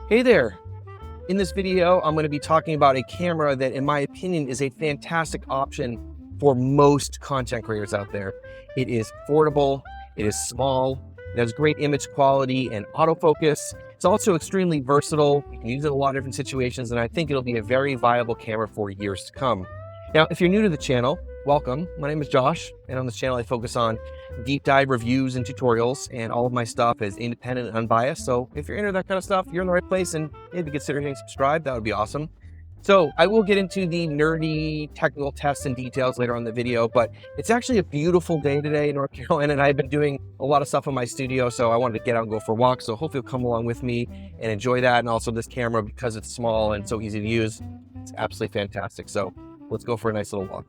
Hey there! In this video, I'm going to be talking about a camera that, in my opinion, is a fantastic option for most content creators out there. It is affordable, it is small, it has great image quality and autofocus. It's also extremely versatile. You can use it in a lot of different situations, and I think it'll be a very viable camera for years to come. Now, if you're new to the channel, welcome. My name is Josh, and on this channel, I focus on deep dive reviews and tutorials, and all of my stuff is independent and unbiased. So if you're into that kind of stuff, you're in the right place, and maybe consider hitting subscribe. That would be awesome. So I will get into the nerdy technical tests and details later on in the video, but it's actually a beautiful day today in North Carolina, and I've been doing a lot of stuff in my studio, so I wanted to get out and go for a walk. So hopefully you'll come along with me and enjoy that. And also this camera, because it's small and so easy to use, it's absolutely fantastic. So let's go for a nice little walk.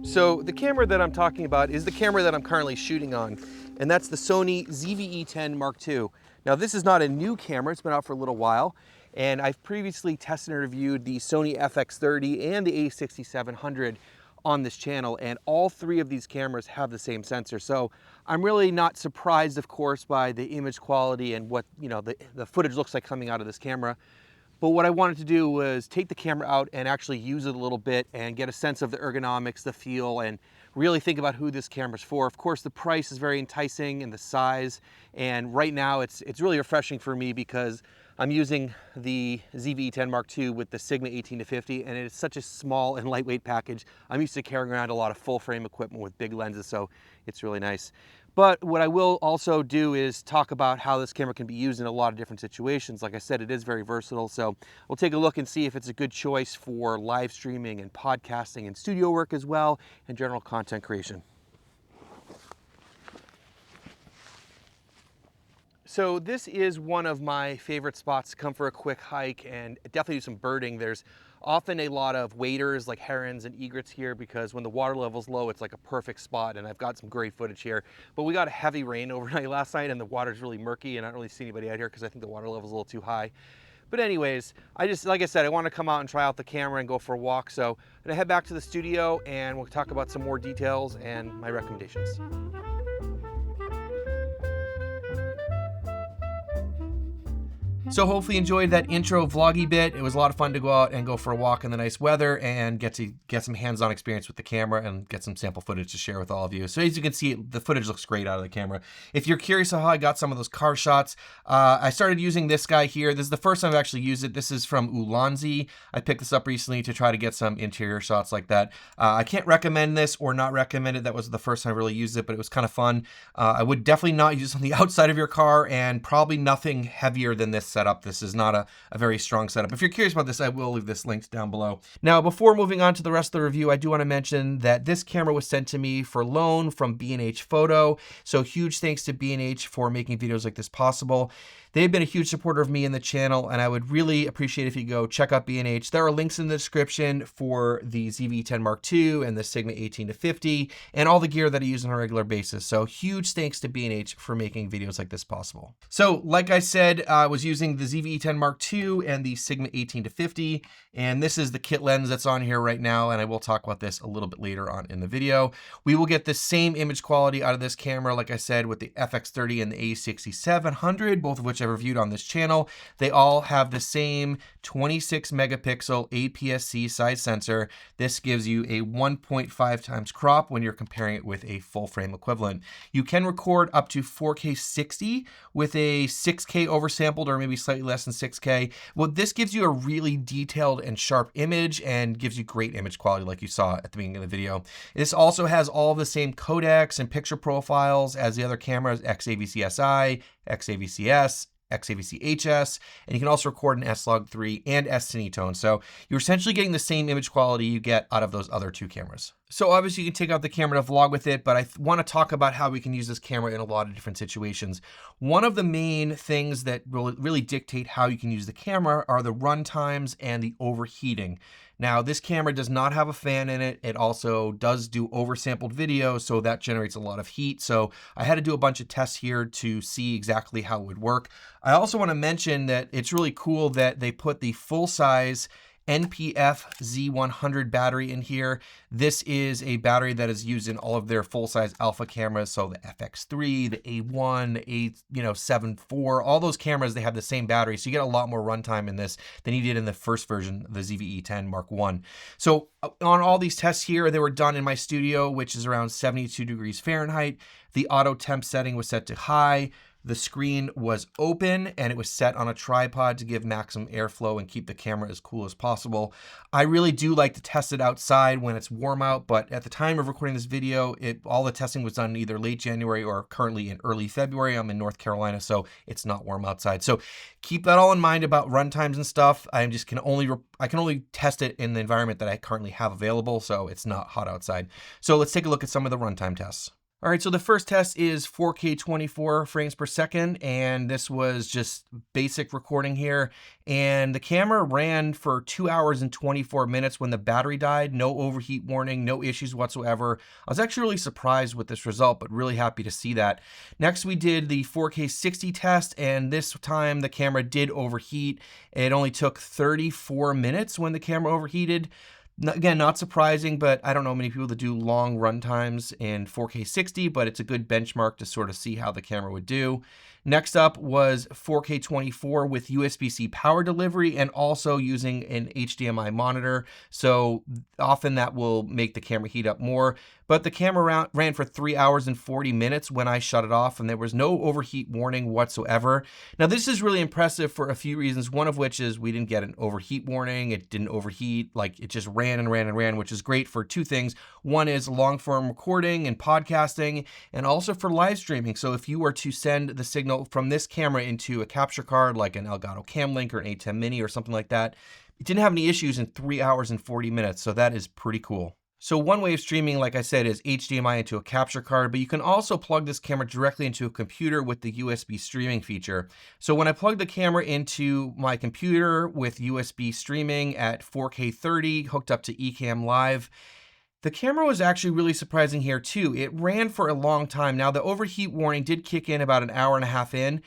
So the camera that I'm talking about is the camera that I'm currently shooting on, and that's the Sony ZV-E10 II. Now this is not a new camera, it's been out for a little while, and I've previously tested and reviewed the Sony FX30 and the A6700 on this channel, and all three of these cameras have the same sensor. So I'm really not surprised, of course, by the image quality and what the footage looks like coming out of this camera. But what I wanted to do was take the camera out and actually use it a little bit and get a sense of the ergonomics, the feel, and really think about who this camera's for. Of course, the price is very enticing and the size, and right now it's really refreshing for me because I'm using the ZV-E10 II with the Sigma 18-50, and it's such a small and lightweight package. I'm used to carrying around a lot of full frame equipment with big lenses, so it's really nice. But what I will also do is talk about how this camera can be used in a lot of different situations. Like I said, it is very versatile, so we'll take a look and see if it's a good choice for live streaming and podcasting and studio work as well, and general content creation. So this is one of my favorite spots to come for a quick hike and definitely do some birding. There's often a lot of waders like herons and egrets here because when the water level's low, it's like a perfect spot, and I've got some great footage here. But we got a heavy rain overnight last night and the water's really murky, and I don't really see anybody out here because I think the water level's a little too high. But anyways, like I said, I want to come out and try out the camera and go for a walk. So I'm gonna head back to the studio and we'll talk about some more details and my recommendations. So hopefully you enjoyed that intro vloggy bit. It was a lot of fun to go out and go for a walk in the nice weather and get some hands-on experience with the camera and get some sample footage to share with all of you. So as you can see, the footage looks great out of the camera. If you're curious how I got some of those car shots, I started using this guy here. This is the first time I've actually used it. This is from Ulanzi. I picked this up recently to try to get some interior shots like that. I can't recommend this or not recommend it. That was the first time I really used it, but it was kind of fun. I would definitely not use it on the outside of your car, and probably nothing heavier than this setup. This is not a very strong setup. If you're curious about this, I will leave this linked down below. Now, before moving on to the rest of the review, I do want to mention that this camera was sent to me for loan from B&H Photo. So huge thanks to B&H for making videos like this possible. They've been a huge supporter of me in the channel, and I would really appreciate if you go check out B&H. There are links in the description for the ZV-E10 II and the Sigma 18-50 and all the gear that I use on a regular basis. So huge thanks to B&H for making videos like this possible. So like I said, I was using the ZV-E10 II and the Sigma 18-50, and this is the kit lens that's on here right now, and I will talk about this a little bit later on in the video. We will get the same image quality out of this camera, like I said, with the FX30 and the A6700, both of which I reviewed on this channel. They all have the same 26 megapixel APS-C size sensor. This gives you a 1.5 times crop when you're comparing it with a full frame equivalent. You can record up to 4K 60 with a 6K oversampled, or maybe slightly less than 6K. Well, this gives you a really detailed and sharp image and gives you great image quality like you saw at the beginning of the video. This also has all the same codecs and picture profiles as the other cameras, XAVC-SI, XAVC-S, XAVC-HS, and you can also record in S-Log3 and S-Cinetone. So you're essentially getting the same image quality you get out of those other two cameras. So obviously you can take out the camera to vlog with it, but I want to talk about how we can use this camera in a lot of different situations. One of the main things that really dictate how you can use the camera are the run times and the overheating. Now, this camera does not have a fan in it. It also does do oversampled video, so that generates a lot of heat. So I had to do a bunch of tests here to see exactly how it would work. I also want to mention that it's really cool that they put the full-size NPF Z100 battery in here. This is a battery that is used in all of their full-size alpha cameras. So the FX3, the A1, the A7 IV, all those cameras, they have the same battery. So you get a lot more runtime in this than you did in the first version, the ZV-E10 Mark I. So on all these tests here, they were done in my studio, which is around 72 degrees Fahrenheit. The auto temp setting was set to high. The screen was open and it was set on a tripod to give maximum airflow and keep the camera as cool as possible. I really do like to test it outside when it's warm out, but at the time of recording this video, all the testing was done either late January or currently in early February. I'm in North Carolina, so it's not warm outside. So keep that all in mind about run times and stuff. I can only test it in the environment that I currently have available, so it's not hot outside. So let's take a look at some of the runtime tests. All right, so the first test is 4K 24 frames per second, and this was just basic recording here. And the camera ran for 2 hours and 24 minutes when the battery died. No overheat warning, no issues whatsoever. I was actually really surprised with this result, but really happy to see that. Next, we did the 4K 60 test, and this time the camera did overheat. It only took 34 minutes when the camera overheated. Again, not surprising, but I don't know many people that do long run times in 4K 60, but it's a good benchmark to sort of see how the camera would do. Next up was 4K 24 with USB-C power delivery and also using an HDMI monitor. So often that will make the camera heat up more. But the camera ran for 3 hours and 40 minutes when I shut it off, and there was no overheat warning whatsoever. Now, this is really impressive for a few reasons, one of which is we didn't get an overheat warning. It didn't overheat, like it just ran and ran and ran, which is great for two things. One is long-form recording and podcasting, and also for live streaming. So if you were to send the signal from this camera into a capture card, like an Elgato Cam Link or an A10 Mini or something like that, it didn't have any issues in 3 hours and 40 minutes. So that is pretty cool. So one way of streaming, like I said, is HDMI into a capture card, but you can also plug this camera directly into a computer with the USB streaming feature. So when I plugged the camera into my computer with USB streaming at 4K 30, hooked up to Ecamm Live, the camera was actually really surprising here too. It ran for a long time. Now the overheat warning did kick in about an hour and a half in,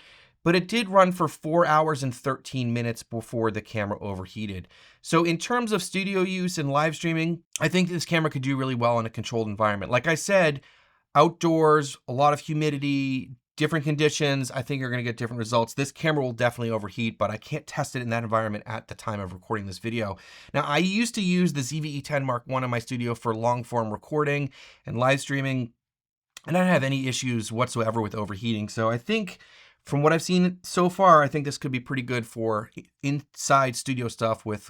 but it did run for 4 hours and 13 minutes before the camera overheated. So in terms of studio use and live streaming, I think this camera could do really well in a controlled environment. Like I said, outdoors, a lot of humidity, different conditions, I think you're gonna get different results. This camera will definitely overheat, but I can't test it in that environment at the time of recording this video. Now, I used to use the ZV-E10 Mark I in my studio for long form recording and live streaming, and I didn't have any issues whatsoever with overheating. So I think from what I've seen so far, I think this could be pretty good for inside studio stuff with,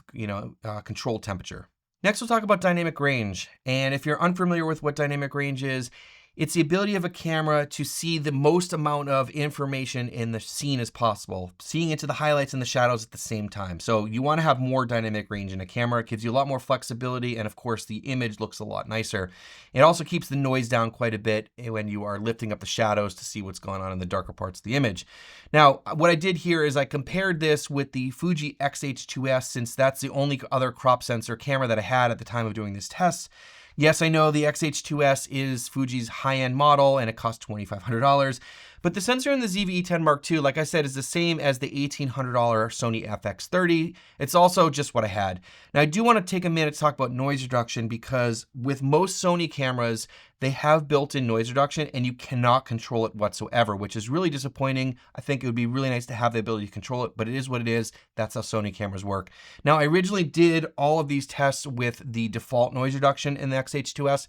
controlled temperature. Next, we'll talk about dynamic range. And if you're unfamiliar with what dynamic range is, it's the ability of a camera to see the most amount of information in the scene as possible, seeing into the highlights and the shadows at the same time. So you want to have more dynamic range in a camera. It gives you a lot more flexibility, and of course the image looks a lot nicer. It also keeps the noise down quite a bit when you are lifting up the shadows to see what's going on in the darker parts of the image. Now, what I did here is I compared this with the Fuji X-H2S, since that's the only other crop sensor camera that I had at the time of doing this test. Yes, I know the X-H2S is Fuji's high-end model and it costs $2,500, but the sensor in the ZV-E10 Mark II, like I said, is the same as the $1,800 Sony FX30. It's also just what I had. Now, I do want to take a minute to talk about noise reduction, because with most Sony cameras, they have built-in noise reduction and you cannot control it whatsoever, which is really disappointing. I think it would be really nice to have the ability to control it, but it is what it is. That's how Sony cameras work. Now, I originally did all of these tests with the default noise reduction in the X-H2S.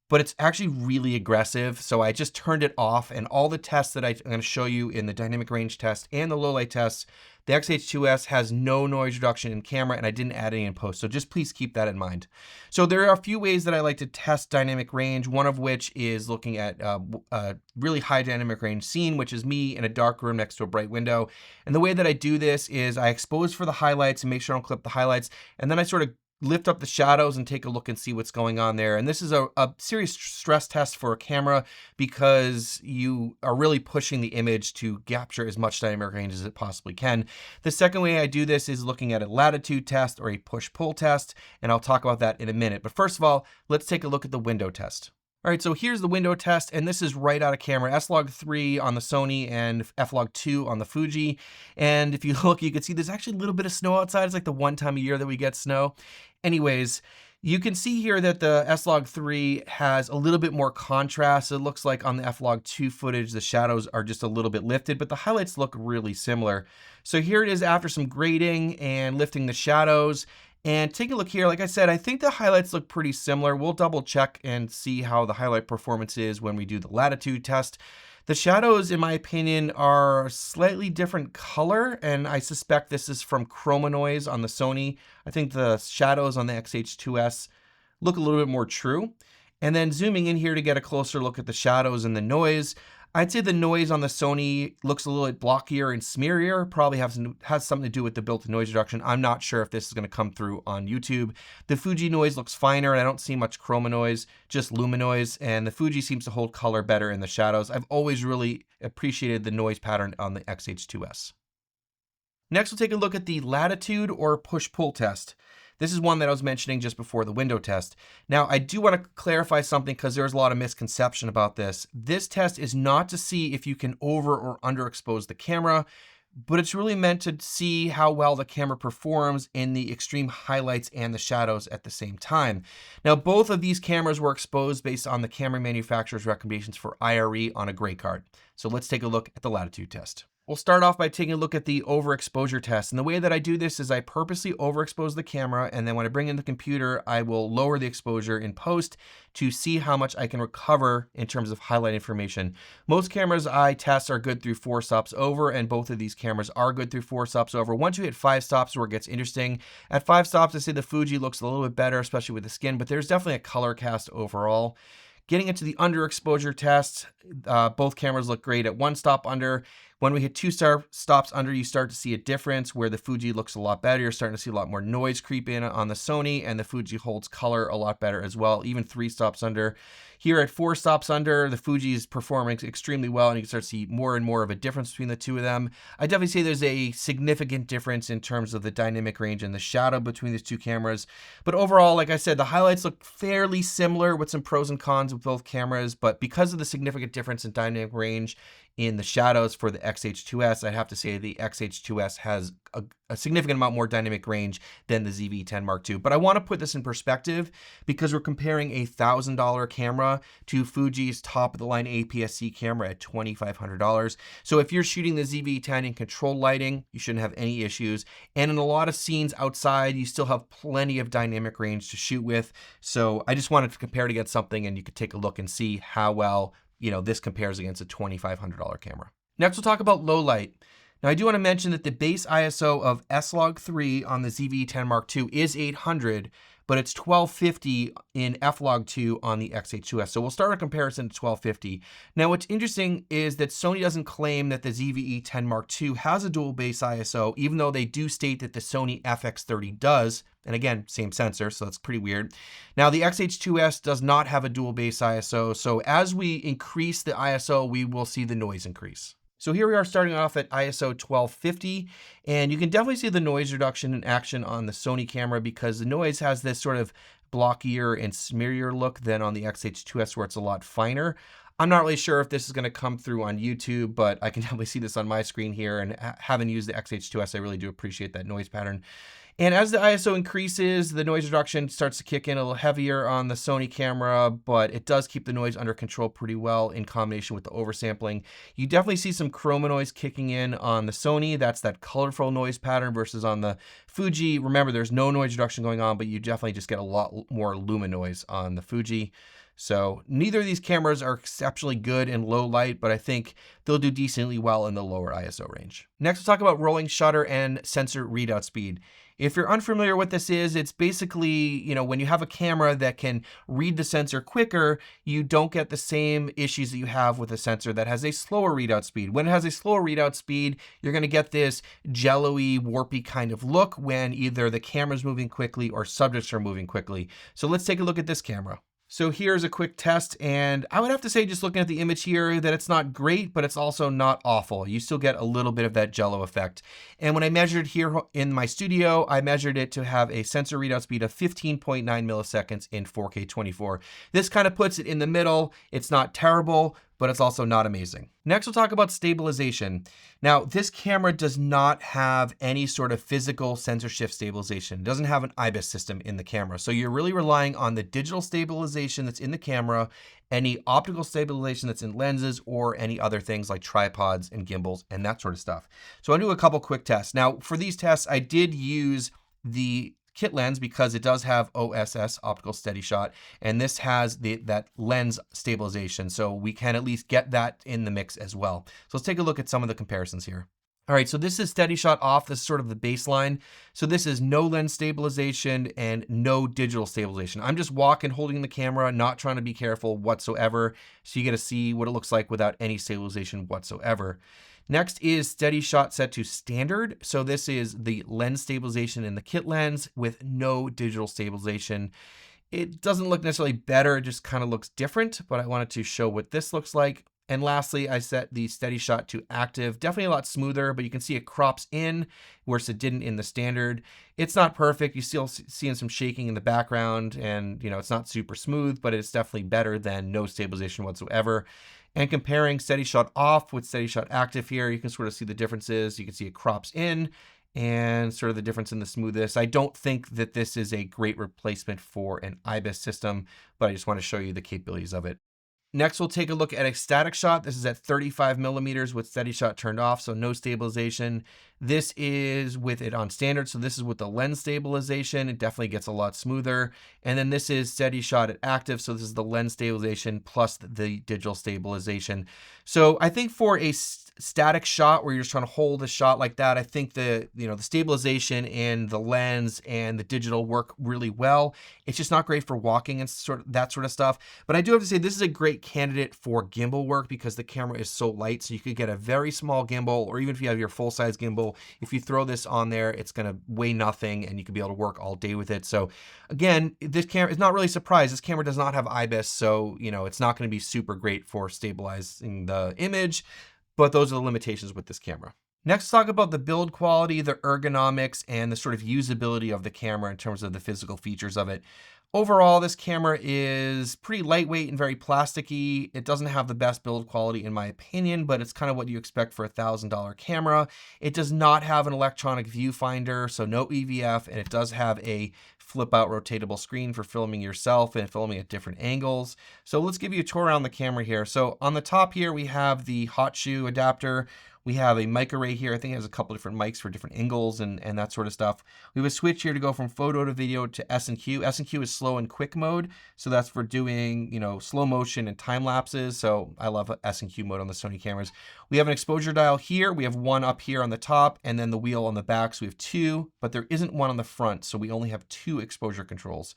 but it's actually really aggressive. So I just turned it off, and all the tests that I'm going to show you in the dynamic range test and the low light tests, the X-H2S has no noise reduction in camera, and I didn't add any in post. So just please keep that in mind. So there are a few ways that I like to test dynamic range, one of which is looking at a really high dynamic range scene, which is me in a dark room next to a bright window. And the way that I do this is I expose for the highlights and make sure I don't clip the highlights, and then I sort of lift up the shadows and take a look and see what's going on there. And this is a serious stress test for a camera because you are really pushing the image to capture as much dynamic range as it possibly can. The second way I do this is looking at a latitude test or a push-pull test, and I'll talk about that in a minute. But first of all, let's take a look at the window test. All right, so here's the window test, and this is right out of camera, S-Log3 on the Sony and F-Log2 on the Fuji. And if you look, you can see there's actually a little bit of snow outside. It's like the one time a year that we get snow. Anyways, you can see here that the S-Log3 has a little bit more contrast. It looks like on the F-Log2 footage, the shadows are just a little bit lifted, but the highlights look really similar. So here it is after some grading and lifting the shadows. And take a look here. Like I said, I think the highlights look pretty similar. We'll double check and see how the highlight performance is when we do the latitude test. The shadows, in my opinion, are slightly different color, and I suspect this is from chroma noise on the Sony. I think the shadows on the X-H2S look a little bit more true. And then zooming in here to get a closer look at the shadows and the noise, I'd say the noise on the Sony looks a little bit blockier and smearier, probably has something to do with the built-in noise reduction. I'm not sure if this is going to come through on YouTube. The Fuji noise looks finer, and I don't see much chroma noise, just luminoise, and the Fuji seems to hold color better in the shadows. I've always really appreciated the noise pattern on the X-H2S. Next, we'll take a look at the latitude or push-pull test. This is one that I was mentioning just before the window test. Now, I do want to clarify something because there's a lot of misconception about this. This test is not to see if you can over or underexpose the camera, but it's really meant to see how well the camera performs in the extreme highlights and the shadows at the same time. Now, both of these cameras were exposed based on the camera manufacturer's recommendations for IRE on a gray card. So let's take a look at the latitude test. We'll start off by taking a look at the overexposure test. And the way that I do this is I purposely overexpose the camera, and then when I bring in the computer, I will lower the exposure in post to see how much I can recover in terms of highlight information. Most cameras I test are good through 4 stops over, and both of these cameras are good through 4 stops over. Once you hit 5 stops where it gets interesting. At 5 stops, I say the Fuji looks a little bit better, especially with the skin, but there's definitely a color cast overall. Getting into the underexposure test, both cameras look great at 1 stop under. When we hit 2 stops under, you start to see a difference where the Fuji looks a lot better. You're starting to see a lot more noise creep in on the Sony, and the Fuji holds color a lot better as well, even 3 stops under. Here at 4 stops under, the Fuji is performing extremely well, and you can start to see more and more of a difference between the two of them. I definitely say there's a significant difference in terms of the dynamic range and the shadow between these two cameras. But overall, like I said, the highlights look fairly similar with some pros and cons with both cameras, but because of the significant difference in dynamic range in the shadows for the X-H2S, I'd have to say the X-H2S has a significant amount more dynamic range than the ZV-E10 Mark II. But I want to put this in perspective because we're comparing a $1,000 camera to Fuji's top-of-the-line APS-C camera at $2,500. So if you're shooting the ZV-E10 in controlled lighting, you shouldn't have any issues. And in a lot of scenes outside, you still have plenty of dynamic range to shoot with. So I just wanted to compare it against something, and you could take a look and see how well this compares against a $2,500 camera. Next, we'll talk about low light. Now, I do want to mention that the base ISO of S-Log3 on the ZV-E10 Mark II is 800, but it's 1250 in F-Log2 on the X-H2S. So we'll start a comparison to 1250. Now, what's interesting is that Sony doesn't claim that the ZV-E10 Mark II has a dual base ISO, even though they do state that the Sony FX30 does. And again, same sensor, so that's pretty weird. Now, the X-H2S does not have a dual base ISO, so as we increase the ISO, we will see the noise increase. So here we are starting off at ISO 1250, and you can definitely see the noise reduction in action on the Sony camera because the noise has this sort of blockier and smearier look than on the X-H2S where it's a lot finer. I'm not really sure if this is going to come through on YouTube, but I can definitely see this on my screen here, and having used the X-H2S, I really do appreciate that noise pattern. And as the ISO increases, the noise reduction starts to kick in a little heavier on the Sony camera, but it does keep the noise under control pretty well in combination with the oversampling. You definitely see some chroma noise kicking in on the Sony. That's that colorful noise pattern versus on the Fuji. Remember, there's no noise reduction going on, but you definitely just get a lot more luminoise on the Fuji. So neither of these cameras are exceptionally good in low light, but I think they'll do decently well in the lower ISO range. Next, we'll talk about rolling shutter and sensor readout speed. If you're unfamiliar what this is, it's basically, when you have a camera that can read the sensor quicker, you don't get the same issues that you have with a sensor that has a slower readout speed. When it has a slower readout speed, you're going to get this jello-y, warpy kind of look when either the camera's moving quickly or subjects are moving quickly. So let's take a look at this camera. So here's a quick test, and I would have to say, just looking at the image here, that it's not great, but it's also not awful. You still get a little bit of that jello effect. And when I measured here in my studio, I measured it to have a sensor readout speed of 15.9 milliseconds in 4K 24. This kind of puts it in the middle. It's not terrible, but it's also not amazing. Next, we'll talk about stabilization. Now, this camera does not have any sort of physical sensor shift stabilization. It doesn't have an IBIS system in the camera. So you're really relying on the digital stabilization that's in the camera, any optical stabilization that's in lenses, or any other things like tripods and gimbals and that sort of stuff. So I'll do a couple quick tests. Now, for these tests, I did use the kit lens because it does have OSS, optical steady shot, and this has that lens stabilization, so we can at least get that in the mix as well. So let's take a look at some of the comparisons here. All right, so this is steady shot off. This is sort of the baseline. So this is no lens stabilization and no digital stabilization. I'm just walking, holding the camera, not trying to be careful whatsoever. So you get to see what it looks like without any stabilization whatsoever. Next is steady shot set to standard. So this is the lens stabilization in the kit lens with no digital stabilization. It doesn't look necessarily better, it just kind of looks different, but I wanted to show what this looks like. And lastly, I set the steady shot to active, definitely a lot smoother, but you can see it crops in, whereas it didn't in the standard. It's not perfect. You still seeing some shaking in the background, and it's not super smooth, but it's definitely better than no stabilization whatsoever. And comparing steady shot off with steady shot active here, you can sort of see the differences. You can see it crops in and sort of the difference in the smoothness. I don't think that this is a great replacement for an IBIS system, but I just want to show you the capabilities of it. Next, we'll take a look at a static shot. This is at 35 millimeters with steady shot turned off, so no stabilization. This is with it on standard, so this is with the lens stabilization. It definitely gets a lot smoother. And then this is steady shot at active, so this is the lens stabilization plus the digital stabilization. So I think for a static shot where you're just trying to hold a shot like that, I think the stabilization and the lens and the digital work really well. It's just not great for walking and that sort of stuff. But I do have to say, this is a great candidate for gimbal work because the camera is so light. So you could get a very small gimbal, or even if you have your full-size gimbal, if you throw this on there, it's going to weigh nothing and you could be able to work all day with it. So again, this camera is not really surprised. This camera does not have IBIS, so it's not going to be super great for stabilizing the image. But those are the limitations with this camera. Next, talk about the build quality, the ergonomics, and the sort of usability of the camera in terms of the physical features of it. Overall, this camera is pretty lightweight and very plasticky. It doesn't have the best build quality in my opinion, but it's kind of what you expect for a $1,000 camera. It does not have an electronic viewfinder, so no EVF, and it does have a flip out rotatable screen for filming yourself and filming at different angles. So let's give you a tour around the camera here. So on the top here, we have the hot shoe adapter. We have a mic array here. I think it has a couple different mics for different angles and that sort of stuff. We have a switch here to go from photo to video to S&Q. S&Q is slow and quick mode. So that's for doing, slow motion and time lapses. So I love S&Q mode on the Sony cameras. We have an exposure dial here. We have one up here on the top and then the wheel on the back. So we have two, but there isn't one on the front. So we only have two exposure controls.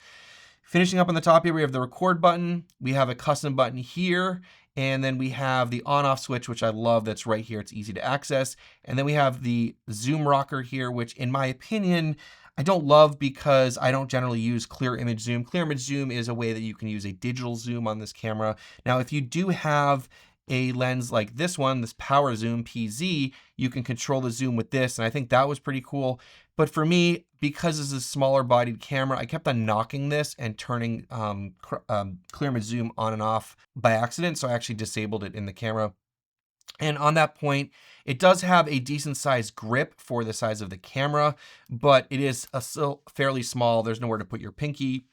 Finishing up on the top here, we have the record button. We have a custom button here. And then we have the on-off switch, which I love. That's right here. It's easy to access. And then we have the zoom rocker here, which in my opinion, I don't love because I don't generally use clear image zoom. Clear image zoom is a way that you can use a digital zoom on this camera. Now, if you do have a lens like this one, this power zoom PZ, you can control the zoom with this. And I think that was pretty cool. But for me, because this is a smaller bodied camera, I kept on knocking this and turning clear image zoom on and off by accident. So I actually disabled it in the camera. And on that point, it does have a decent sized grip for the size of the camera, but it is still fairly small. There's nowhere to put your pinky.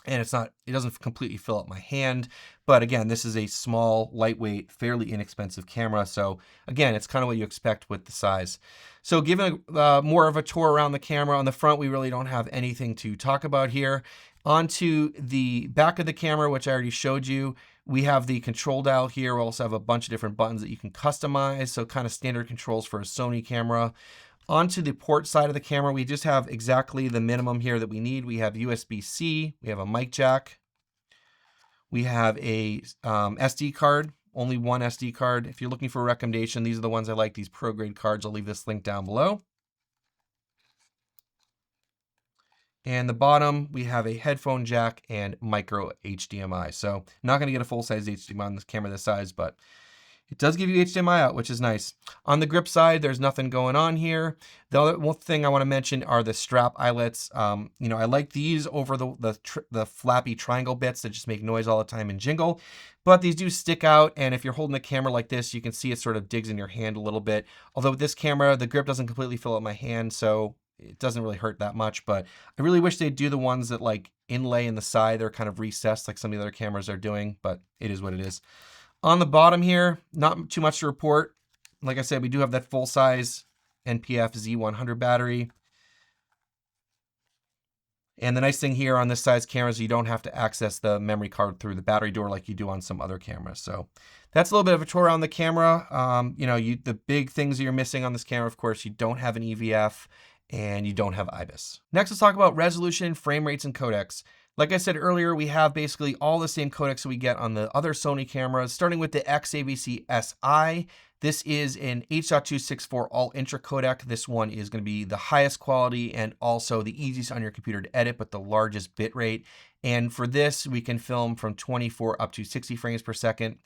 And it doesn't completely fill up my hand. But again, this is a small, lightweight, fairly inexpensive camera. So again, it's kind of what you expect with the size. So giving more of a tour around the camera, on the front, we really don't have anything to talk about here. Onto the back of the camera, which I already showed you, we have the control dial here. We also have a bunch of different buttons that you can customize, so kind of standard controls for a Sony camera. Onto the port side of the camera, we just have exactly the minimum here that we need. We have USB-C, we have a mic jack, we have a SD card, only one SD card. If you're looking for a recommendation, these are the ones I like, these pro grade cards. I'll leave this link down below. And the bottom, we have a headphone jack and micro HDMI. So I'm not going to get a full-size HDMI on this camera this size, but it does give you HDMI out, which is nice. On the grip side, there's nothing going on here. The other one thing I want to mention are the strap eyelets. You know, I like these over the flappy triangle bits that just make noise all the time and jingle. But these do stick out, and if you're holding the camera like this, you can see it sort of digs in your hand a little bit. Although with this camera, the grip doesn't completely fill up my hand, so it doesn't really hurt that much. But I really wish they'd do the ones that like inlay in the side. They're kind of recessed like some of the other cameras are doing, but it is what it is. On the bottom here, not too much to report. Like I said, we do have that full-size NPF Z100 battery. And the nice thing here on this size cameras, you don't have to access the memory card through the battery door like you do on some other cameras. So that's a little bit of a tour around the camera. You know, the big things that you're missing on this camera, of course, you don't have an EVF and you don't have IBIS. Next, let's talk about resolution, frame rates, and codecs. Like I said earlier, we have basically all the same codecs that we get on the other Sony cameras, starting with the X-AVC-SI. This is an H.264 all-intra codec. This one is going to be the highest quality and also the easiest on your computer to edit, but the largest bit rate. And for this, we can film from 24 up to 60 frames per second.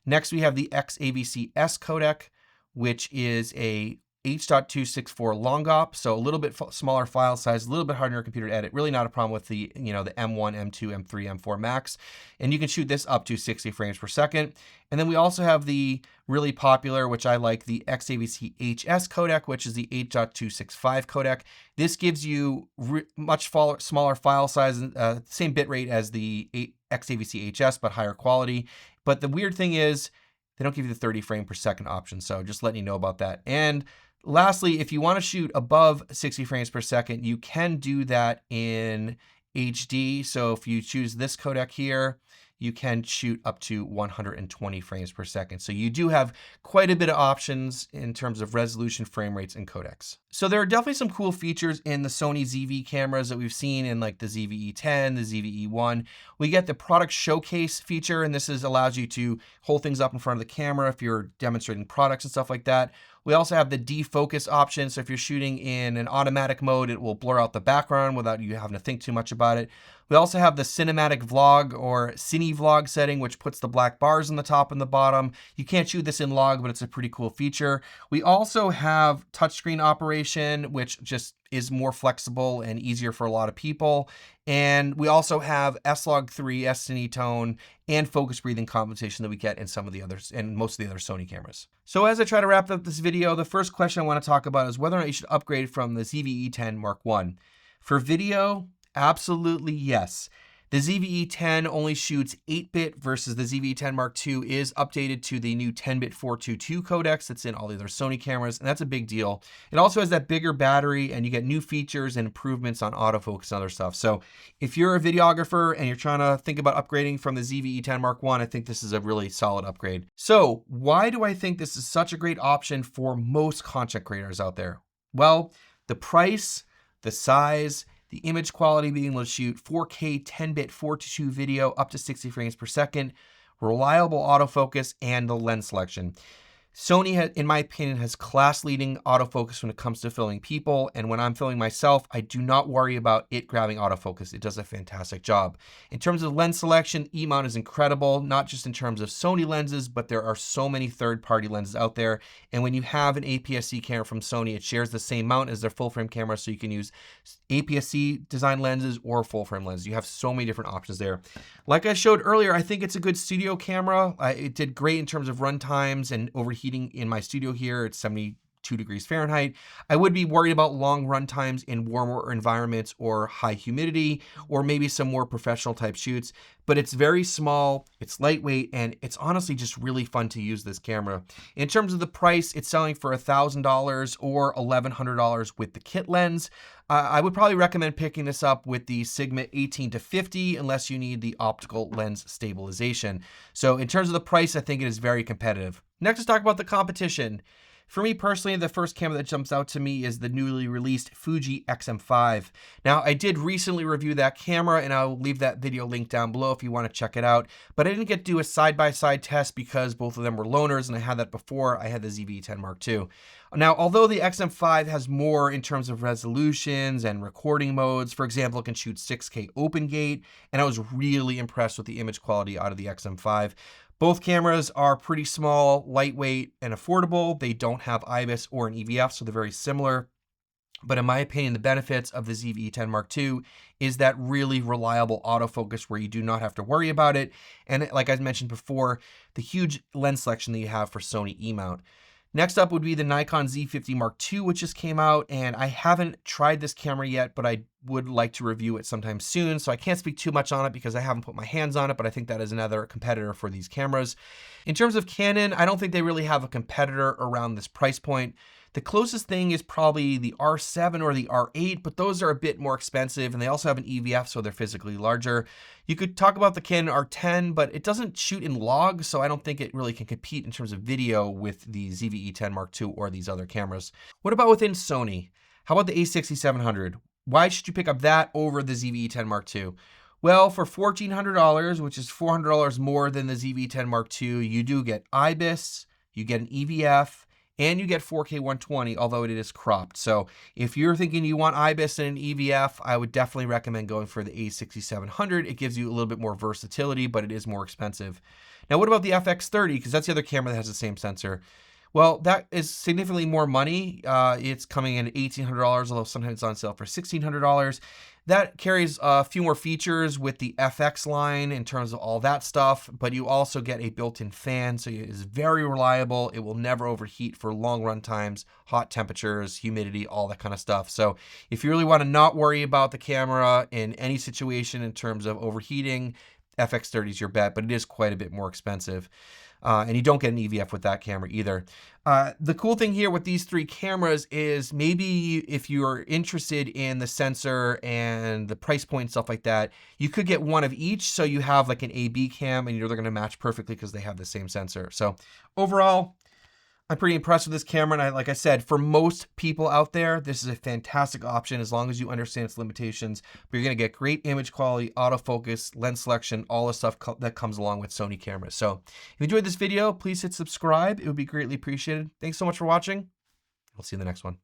Next, we have the X-AVC-S codec, which is a H.264 long op, so a little bit smaller file size, a little bit harder on your computer to edit. Really not a problem with the, you know, the M1, M2, M3, M4 Max. And you can shoot this up to 60 frames per second. And then we also have the really popular, which I like, the X-AVC-HS codec, which is the H.265 codec. This gives you much smaller file size, same bit rate as the X-AVC-HS, but higher quality. But the weird thing is, they don't give you the 30 frame per second option, so just letting you know about that. And lastly, if you want to shoot above 60 frames per second, you can do that in HD. So if you choose this codec here, you can shoot up to 120 frames per second. So you do have quite a bit of options in terms of resolution, frame rates, and codecs. So there are definitely some cool features in the Sony ZV cameras that we've seen in like the ZV-E10, the ZV-E1. We get the product showcase feature, and this allows you to hold things up in front of the camera if you're demonstrating products and stuff like that. We also have the defocus option, so if you're shooting in an automatic mode, it will blur out the background without you having to think too much about it. We also have the cinematic vlog or cine vlog setting, which puts the black bars on the top and the bottom. You can't shoot this in log, but it's a pretty cool feature. We also have touchscreen operation, which just is more flexible and easier for a lot of people. And we also have S-Log3, S-Cine tone, and focus breathing compensation that we get in some of the others and most of the other Sony cameras. So as I try to wrap up this video, the first question I want to talk about is whether or not you should upgrade from the ZV-E10 Mark I. For video, absolutely yes. The ZV-E10 only shoots 8-bit versus the ZV-E10 Mark II is updated to the new 10-bit 422 codecs that's in all the other Sony cameras, and that's a big deal. It also has that bigger battery, and you get new features and improvements on autofocus and other stuff. So if you're a videographer and you're trying to think about upgrading from the ZV-E10 Mark I think this is a really solid upgrade. So why do I think this is such a great option for most content creators out there? Well, the price, the size, the image quality, being able to shoot 4K 10-bit 422 video up to 60 frames per second, reliable autofocus, and the lens selection. Sony, in my opinion, has class-leading autofocus when it comes to filming people, and when I'm filming myself, I do not worry about it grabbing autofocus. It does a fantastic job. In terms of lens selection, E-mount is incredible, not just in terms of Sony lenses, but there are so many third-party lenses out there, and when you have an APS-C camera from Sony, it shares the same mount as their full-frame camera, so you can use APS-C design lenses or full-frame lenses. You have so many different options there. Like I showed earlier, I think it's a good studio camera. It did great in terms of run times and overheating in my studio here. It's 70 2 degrees Fahrenheit. I would be worried about long run times in warmer environments or high humidity, or maybe some more professional type shoots, but it's very small, it's lightweight, and it's honestly just really fun to use this camera. In terms of the price, it's selling for $1,000 or $1,100 with the kit lens. I would probably recommend picking this up with the Sigma 18 to 50 unless you need the optical lens stabilization. So in terms of the price, I think it is very competitive. Next, let's talk about the competition. For me personally, the first camera that jumps out to me is the newly released Fuji X-M5. Now, I did recently review that camera, and I'll leave that video link down below if you want to check it out. But I didn't get to do a side-by-side test because both of them were loaners, and I had that before I had the ZV-E10 II. Now, although the X-M5 has more in terms of resolutions and recording modes, for example, it can shoot 6K open gate, and I was really impressed with the image quality out of the X-M5. Both cameras are pretty small, lightweight, and affordable. They don't have IBIS or an EVF, so they're very similar. But in my opinion, the benefits of the ZV-E10 II is that really reliable autofocus where you do not have to worry about it. And like I mentioned before, the huge lens selection that you have for Sony E-mount. Next up would be the Nikon Z50 Mark II, which just came out, and I haven't tried this camera yet, but I would like to review it sometime soon, so I can't speak too much on it because I haven't put my hands on it, but I think that is another competitor for these cameras. In terms of Canon, I don't think they really have a competitor around this price point. The closest thing is probably the R7 or the R8, but those are a bit more expensive, and they also have an EVF, so they're physically larger. You could talk about the Canon R10, but it doesn't shoot in log, so I don't think it really can compete in terms of video with the ZV-E10 Mark II or these other cameras. What about within Sony? How about the a6700? Why should you pick up that over the ZV-E10 Mark II? Well, for $1,400, which is $400 more than the ZV-E10 Mark II, you do get IBIS, you get an EVF, and you get 4K 120, although it is cropped. So if you're thinking you want IBIS and an EVF, I would definitely recommend going for the a6700. It gives you a little bit more versatility, but it is more expensive. Now, what about the FX30? Because that's the other camera that has the same sensor. Well, that is significantly more money. It's coming in at $1,800, although sometimes it's on sale for $1,600. That carries a few more features with the FX line in terms of all that stuff, but you also get a built-in fan, so it is very reliable. It will never overheat for long run times, hot temperatures, humidity, all that kind of stuff. So if you really want to not worry about the camera in any situation in terms of overheating, FX30 is your bet, but it is quite a bit more expensive. And you don't get an EVF with that camera either. The cool thing here with these three cameras is maybe if you're interested in the sensor and the price point and stuff like that, you could get one of each. So you have like an A/B cam and they're going to match perfectly because they have the same sensor. So overall, I'm pretty impressed with this camera, and like I said, for most people out there, this is a fantastic option as long as you understand its limitations. But you're going to get great image quality, autofocus, lens selection, all the stuff that comes along with Sony cameras. So if you enjoyed this video, please hit subscribe. It would be greatly appreciated. Thanks so much for watching. I'll see you in the next one.